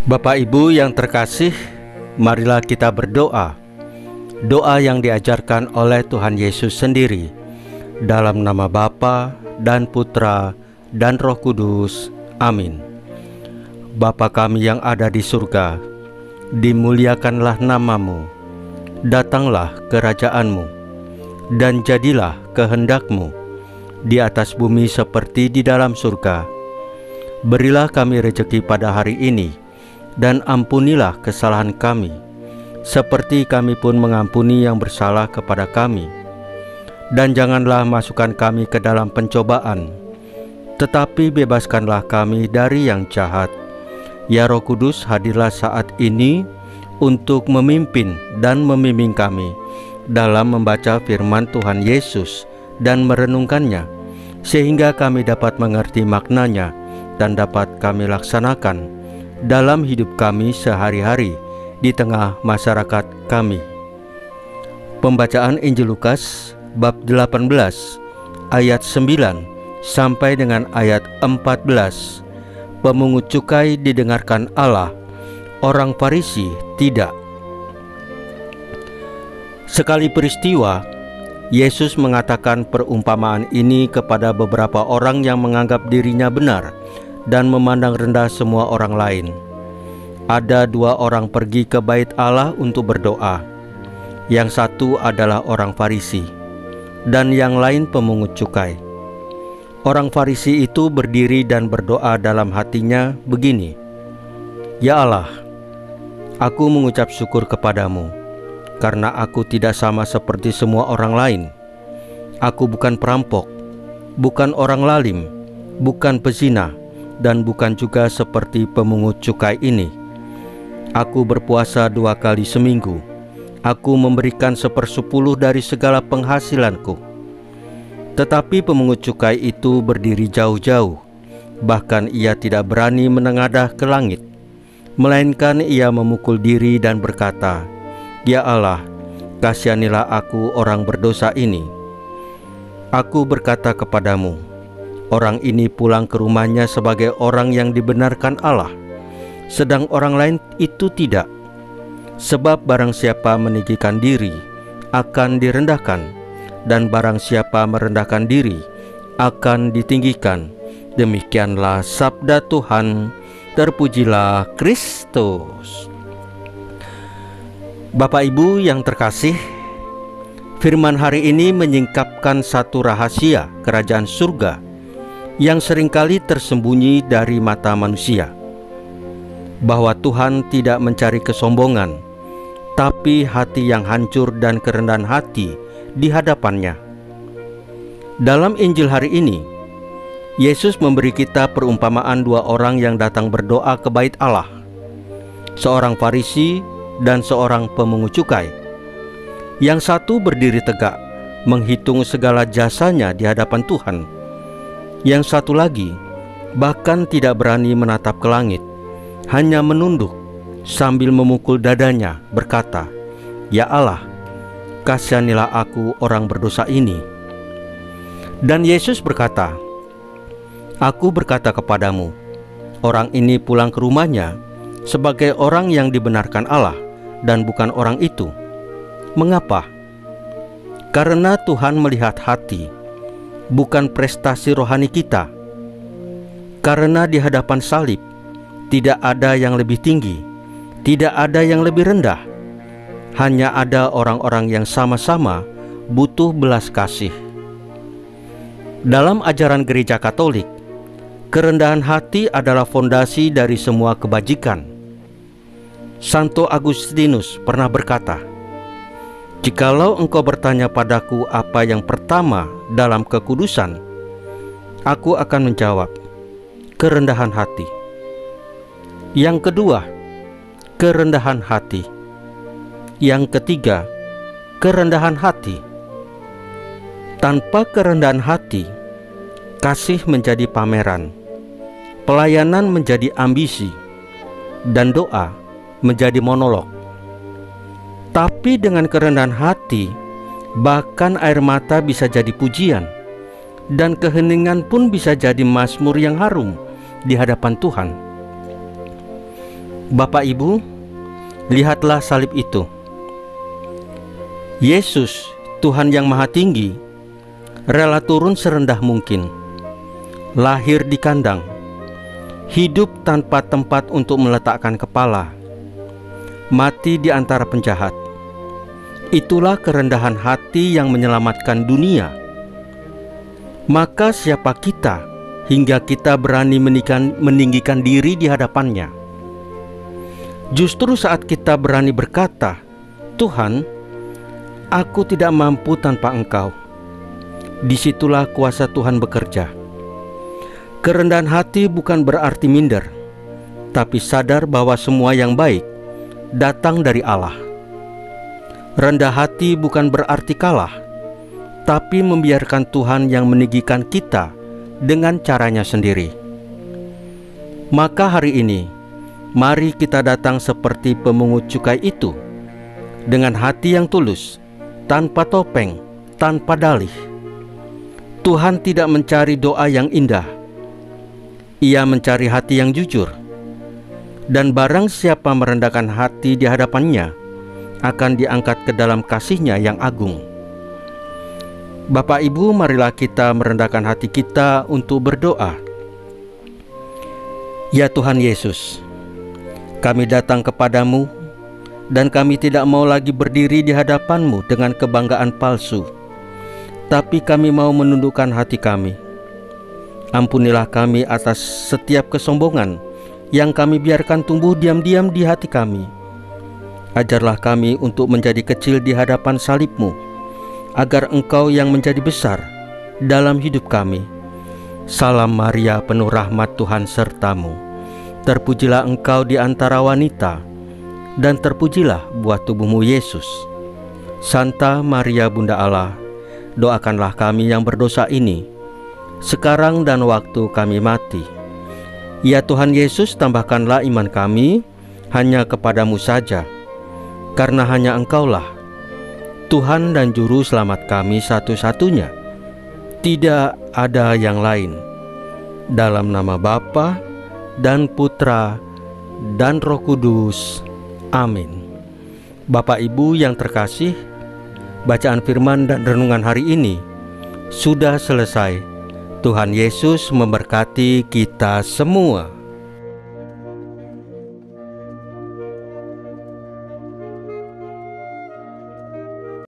Bapak Ibu yang terkasih, marilah kita berdoa. Doa yang diajarkan oleh Tuhan Yesus sendiri. Dalam nama Bapa dan Putra dan Roh Kudus. Amin. Bapa kami yang ada di surga, dimuliakanlah namamu. Datanglah kerajaan-Mu, dan jadilah kehendak-Mu di atas bumi seperti di dalam surga. Berilah kami rejeki pada hari ini, dan ampunilah kesalahan kami, seperti kami pun mengampuni yang bersalah kepada kami. Dan janganlah masukkan kami ke dalam pencobaan, tetapi bebaskanlah kami dari yang jahat. Ya Roh Kudus, hadirlah saat ini untuk memimpin dan membimbing kami dalam membaca firman Tuhan Yesus dan merenungkannya, sehingga kami dapat mengerti maknanya dan dapat kami laksanakan dalam hidup kami sehari-hari di tengah masyarakat kami. Pembacaan Injil Lukas bab 18 ayat 9 sampai dengan ayat 14. Pemungut cukai didengarkan Allah, orang Farisi tidak. Sekali peristiwa, Yesus mengatakan perumpamaan ini kepada beberapa orang yang menganggap dirinya benar dan memandang rendah semua orang lain. Ada dua orang pergi ke bait Allah untuk berdoa. Yang satu adalah orang Farisi, dan yang lain pemungut cukai. Orang Farisi itu berdiri dan berdoa dalam hatinya begini: Ya Allah, aku mengucap syukur kepadamu, karena aku tidak sama seperti semua orang lain. Aku bukan perampok, bukan orang lalim, bukan pezina, dan bukan juga seperti pemungut cukai ini. Aku berpuasa 2 kali seminggu. Aku memberikan 1/10 dari segala penghasilanku. Tetapi pemungut cukai itu berdiri jauh-jauh. Bahkan ia tidak berani menengadah ke langit, melainkan ia memukul diri dan berkata, Ya Allah, kasihanilah aku orang berdosa ini. Aku berkata kepadamu, orang ini pulang ke rumahnya sebagai orang yang dibenarkan Allah, sedang orang lain itu tidak. Sebab barang siapa meninggikan diri akan direndahkan, dan barang siapa merendahkan diri akan ditinggikan. Demikianlah sabda Tuhan. Terpujilah Kristus. Bapak Ibu yang terkasih, firman hari ini menyingkapkan satu rahasia kerajaan surga yang seringkali tersembunyi dari mata manusia, bahwa Tuhan tidak mencari kesombongan, tapi hati yang hancur dan kerendahan hati di hadapannya. Dalam Injil hari ini, Yesus memberi kita perumpamaan dua orang yang datang berdoa ke bait Allah, seorang Farisi dan seorang pemungut cukai. Yang satu berdiri tegak, menghitung segala jasanya di hadapan Tuhan. Yang satu lagi bahkan tidak berani menatap ke langit, hanya menunduk sambil memukul dadanya, berkata, Ya Allah, kasihanilah aku orang berdosa ini. Dan Yesus berkata, Aku berkata kepadamu, orang ini pulang ke rumahnya sebagai orang yang dibenarkan Allah, dan bukan orang itu. Mengapa? Karena Tuhan melihat hati, bukan prestasi rohani kita. Karena di hadapan salib tidak ada yang lebih tinggi, tidak ada yang lebih rendah. Hanya ada orang-orang yang sama-sama butuh belas kasih. Dalam ajaran gereja Katolik, kerendahan hati adalah fondasi dari semua kebajikan. Santo Agustinus pernah berkata, Jikalau engkau bertanya padaku apa yang pertama dalam kekudusan, aku akan menjawab, kerendahan hati. Yang kedua, kerendahan hati. Yang ketiga, kerendahan hati. Tanpa kerendahan hati, kasih menjadi pameran, pelayanan menjadi ambisi, dan doa menjadi monolog. Tapi dengan kerendahan hati, bahkan air mata bisa jadi pujian, dan keheningan pun bisa jadi mazmur yang harum di hadapan Tuhan. Bapak Ibu, lihatlah salib itu. Yesus, Tuhan yang Maha Tinggi, rela turun serendah mungkin, lahir di kandang, hidup tanpa tempat untuk meletakkan kepala, mati di antara penjahat. Itulah kerendahan hati yang menyelamatkan dunia. Maka siapa kita hingga kita berani meninggikan diri di hadapannya? Justru saat kita berani berkata, "Tuhan, aku tidak mampu tanpa Engkau," disitulah kuasa Tuhan bekerja. Kerendahan hati bukan berarti minder, tapi sadar bahwa semua yang baik datang dari Allah. Rendah hati bukan berarti kalah, tapi membiarkan Tuhan yang meninggikan kita dengan caranya sendiri. Maka hari ini, mari kita datang seperti pemungut cukai itu, dengan hati yang tulus, tanpa topeng, tanpa dalih. Tuhan tidak mencari doa yang indah, Ia mencari hati yang jujur. Dan barang siapa merendahkan hati di hadapannya, akan diangkat ke dalam kasih-Nya yang agung. Bapak Ibu, marilah kita merendahkan hati kita untuk berdoa. Ya Tuhan Yesus, kami datang kepadamu, dan kami tidak mau lagi berdiri di hadapan-Mu dengan kebanggaan palsu, tapi kami mau menundukkan hati kami. Ampunilah kami atas setiap kesombongan yang kami biarkan tumbuh diam-diam di hati kami. Ajarlah kami untuk menjadi kecil di hadapan salib-Mu, agar Engkau yang menjadi besar dalam hidup kami. Salam Maria, penuh rahmat, Tuhan sertamu. Terpujilah Engkau di antara wanita, dan terpujilah buah tubuh-Mu Yesus. Santa Maria Bunda Allah, doakanlah kami yang berdosa ini, sekarang dan waktu kami mati. Ya Tuhan Yesus, tambahkanlah iman kami hanya kepadamu saja, karena hanya Engkaulah Tuhan dan Juru Selamat kami satu-satunya. Tidak ada yang lain. Dalam nama Bapa dan Putra dan Roh Kudus. Amin. Bapak Ibu yang terkasih, bacaan firman dan renungan hari ini sudah selesai. Tuhan Yesus memberkati kita semua.